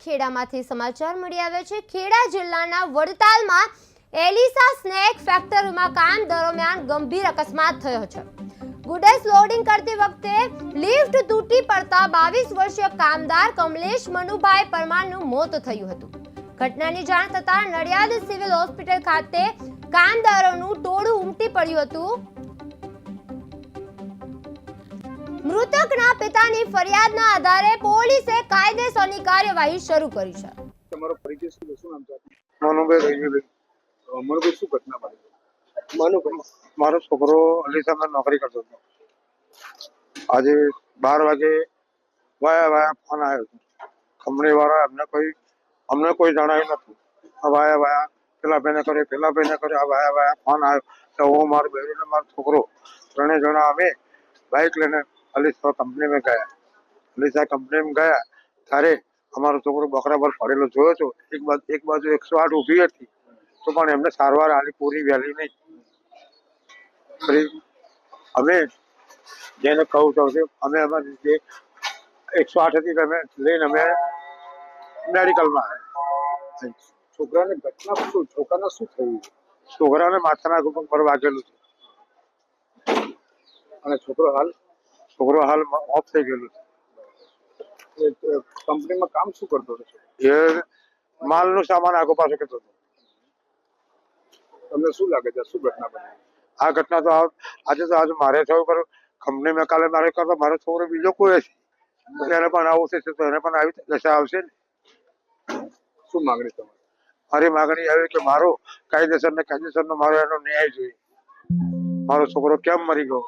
ખેડામાંથી સમાચાર મળી આવે છે। ખેડા જિલ્લાના વડતાલમાં એલિસા સ્નેક ફેક્ટરીમાં કામ દરમિયાન ગંભીર અકસ્માત થયો છે। ગુડ્સ લોડિંગ કરતી વખતે લિફ્ટ તૂટી પડતા 22 વર્ષીય કામદાર કમલેશ મનુભાઈ પરમારનું મોત થયું હતું। ઘટનાની જાણ થતાં નડિયાદ સિવિલ હોસ્પિટલ ખાતે કામદારોનું ટોળું ઉમટી પડ્યું હતું। મૃતકના પિતાની ફરિયાદના આધારે પોલીસે કાયદેસરની કાર્યવાહી શરૂ કરી છે। તમારો પરિચય શું નામ છે? મનુભાઈ રહીભાઈ। મનુભાઈ શું ઘટના બની? મનુભાઈ મારો છોકરો અલીસામાં નોકરી કરતો હતો। આજે 12 વાગે વાયા ફોન આવ્યો હતો કંપની વાળા। અમને કોઈ જણાવ્યું નથી। વાયા પેલા ભાઈને કર્યો વાયા ફોન આવ્યો તો હું મારું બહેરું ને મારો છોકરો ત્રણેય જણા અમે બાઇક લઈને અલીસા કંપનીમાં ગયા। અલીસા કંપનીમાં ગયા ત્યારે અમારો છોકરો બકરા પર પડેલો જોયો હતો। એક બાજુ 108 ઊભી હતી તો પણ એમને સારવાર આલી પૂરી વહેલી નહીં। ફરી અમે જેને કહું તો અમે અમારી જે 108 હતી અમે લઈને અમે મેડિકલમાં આવ્યા। છોકરાને ઘટના શું છોકરાને શું થયું? છોકરાને માથાના ઉપર વાગેલું છે અને છોકરો હાલ ઓફ થઈ ગયેલું છે। કંપનીમાં કામ શું કરતો હતો? એ માલનું સામાન આગો પાછો કરતો હતો। તમને શું લાગે છે શું ઘટના બની? આ ઘટના તો આજે મારે થયું પર કંપનીમાં કાલે મારે કરતો મારો છોકરો બીજો કોઈ છે એને પણ આવું થશે તો એને પણ આવી દશા આવશે ને। શું માંગણી તમારી? મારી માંગણી આવી કે મારો કાયદેસરનો મારો એનો ન્યાય જોઈએ। મારો છોકરો કેમ મરી ગયો